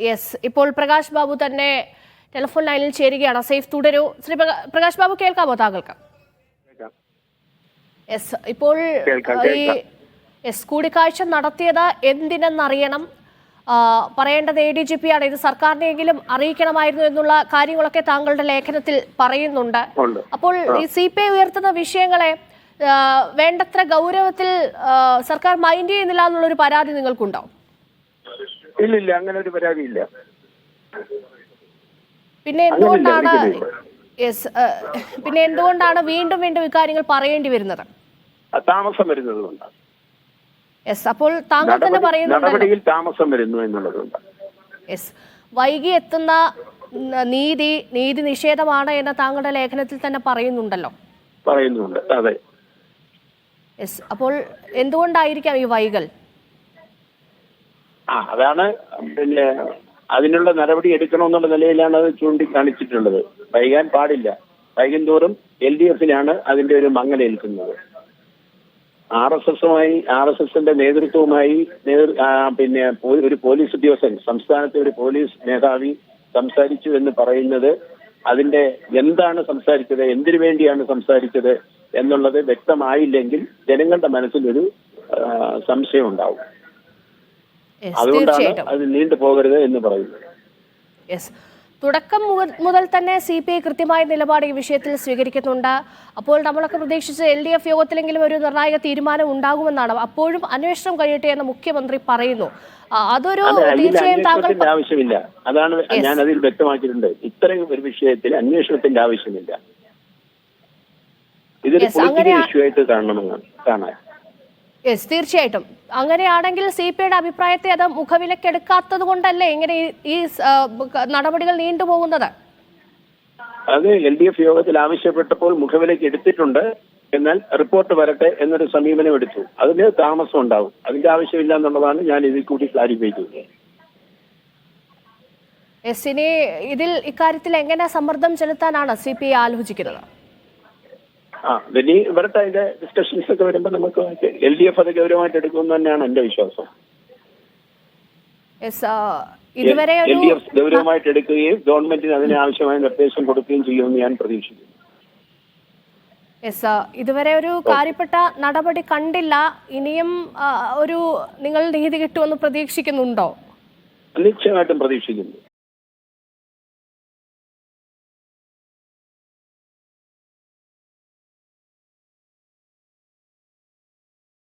Yes, ഇപ്പോൾ പ്രകാശ് ബാബു തന്നെ telephone ലൈനിൽ ചേരുകയാണ്. സേഫ് തുടരൂ. ശ്രീ പ്രകാശ് ബാബു, കേൾക്കാമോ താങ്കൾക്ക്? യെസ്, ഇപ്പോൾ ഈ കൂടിക്കാഴ്ച നടത്തിയത് എന്തിനെന്നറിയണം, പറയേണ്ടത് ADGP ആണ്, ഇത് സർക്കാരിനെങ്കിലും അറിയിക്കണമായിരുന്നു എന്നുള്ള കാര്യങ്ങളൊക്കെ താങ്കളുടെ ലേഖനത്തിൽ പറയുന്നുണ്ട്. അപ്പോൾ ഈ CPI ഉയർത്തുന്ന വിഷയങ്ങളെ വേണ്ടത്ര ഗൗരവത്തിൽ സർക്കാർ മൈൻഡ് ചെയ്യുന്നില്ല എന്നുള്ളൊരു പരാതി നിങ്ങൾക്കുണ്ടോ? ഇല്ലില്ല, അങ്ങനെ ഒരു പരാതിയില്ല. പിന്നെ എന്തുകൊണ്ടാണ് വീണ്ടും വീണ്ടും ഇക്കാര്യങ്ങൾ പറയേണ്ടി വരുന്നത്? താമസം വരുന്നതുകൊണ്ട്. യെസ്, അപ്പോൾ താങ്കൾ തന്നെ നടപടിയിൽ താമസം വരുന്നു എന്നുള്ളതുകൊണ്ട്. യെസ്, വൈകി എത്തുന്ന നീതി നിഷേധമാണ് എന്ന് താങ്കളുടെ ലേഖനത്തിൽ തന്നെ പറയുന്നുണ്ടല്ലോ. പറയുന്നുണ്ട്, അതെ. യെസ്, അപ്പോൾ എന്തുകൊണ്ടായിരിക്കാം ഈ വൈകൽ? അതാണ് പിന്നെ അതിനുള്ള നടപടി എടുക്കണമെന്നുള്ള നിലയിലാണ് അത് ചൂണ്ടിക്കാണിച്ചിട്ടുള്ളത്. വൈകാൻ പാടില്ല. വൈകും തോറും LDFിനാണ് അതിന്റെ ഒരു മങ്ങലേൽക്കുന്നത്. RSSന്റെ നേതൃത്വവുമായി പിന്നെ ഒരു പോലീസ് ഉദ്യോഗസ്ഥൻ, സംസ്ഥാനത്തെ ഒരു പോലീസ് മേധാവി സംസാരിച്ചു എന്ന് പറയുന്നത് അതിന്റെ എന്താണ് സംസാരിച്ചത്, എന്തിനു വേണ്ടിയാണ് സംസാരിച്ചത് എന്നുള്ളത് വ്യക്തമായില്ലെങ്കിൽ ജനങ്ങളുടെ മനസ്സിലൊരു സംശയം ഉണ്ടാവും. അതുകൊണ്ടാണ് അത് നീണ്ടു പോകരുത് എന്ന് പറയുന്നത്. തുടക്കം മുതൽ തന്നെ CPI കൃത്യമായ നിലപാട് ഈ വിഷയത്തിൽ സ്വീകരിക്കുന്നുണ്ട്. അപ്പോൾ നമ്മളൊക്കെ പ്രതീക്ഷിച്ച് LDF യോഗത്തിലെങ്കിലും ഒരു നിർണായക തീരുമാനം ഉണ്ടാകുമെന്നാണ്. അപ്പോഴും അന്വേഷണം കഴിയട്ടെ എന്ന് മുഖ്യമന്ത്രി പറയുന്നു. അതൊരു തീർച്ചയായും താങ്കൾ ആവശ്യമില്ല. അതാണ് ഞാൻ അതിൽ വ്യക്തമാക്കിയിട്ടുണ്ട്. ഇത്തരം ഒരു വിഷയത്തിൽ അന്വേഷണത്തിന്റെ ആവശ്യമില്ല. ഇതൊരു പൊളിറ്റിക്കൽ ഇഷ്യൂ ആയിട്ട് കാണാൻ. യെസ്, തീർച്ചയായിട്ടും. അങ്ങനെയാണെങ്കിൽ CPIയുടെ അഭിപ്രായത്തെ അത് മുഖവിലക്കെടുക്കാത്തത് കൊണ്ടല്ലേ ഇങ്ങനെ ഈ നടപടികൾ നീണ്ടുപോകുന്നത്? അത് LDF യോഗത്തിൽ ആവശ്യപ്പെട്ടപ്പോൾ മുഖവിലേക്ക് എടുത്തിട്ടുണ്ട്. എന്നാൽ റിപ്പോർട്ട് വരട്ടെ എന്നൊരു സമീപനം എടുത്തു. അതിന് താമസം ഉണ്ടാവും. അതിന്റെ ആവശ്യമില്ല എന്നുള്ളതാണ് ഞാൻ ഇതിൽ കൂടി ക്ലാരിഫൈ ചെയ്യുന്നത്. യെസ്, ഇനി ഇക്കാര്യത്തിൽ എങ്ങനെ സമ്മർദ്ദം ചെലുത്താനാണ് CPI ആലോചിക്കുന്നത്? ഇനി ഇവരുടെ അതിന്റെ ഡിസ്കഷൻസ് ഒക്കെ വരുമ്പോൾ നമുക്ക് LDF അത് ഗൗരവമായിട്ട് എടുക്കുമെന്ന് തന്നെയാണ് എന്റെ വിശ്വാസം. LDF ഗൗരവമായിട്ട് എടുക്കുകയും ഗവൺമെന്റിന് അതിന് ആവശ്യമായ നിർദ്ദേശം കൊടുക്കുകയും ചെയ്യുമെന്ന് ഞാൻ പ്രതീക്ഷിക്കുന്നു. ഇതുവരെ ഒരു കാര്യപ്പെട്ട നടപടി കണ്ടില്ല. ഇനിയും നിങ്ങൾ നീതി കിട്ടുമെന്ന് പ്രതീക്ഷിക്കുന്നുണ്ടോ? നിശ്ചയമായിട്ടും പ്രതീക്ഷിക്കുന്നു.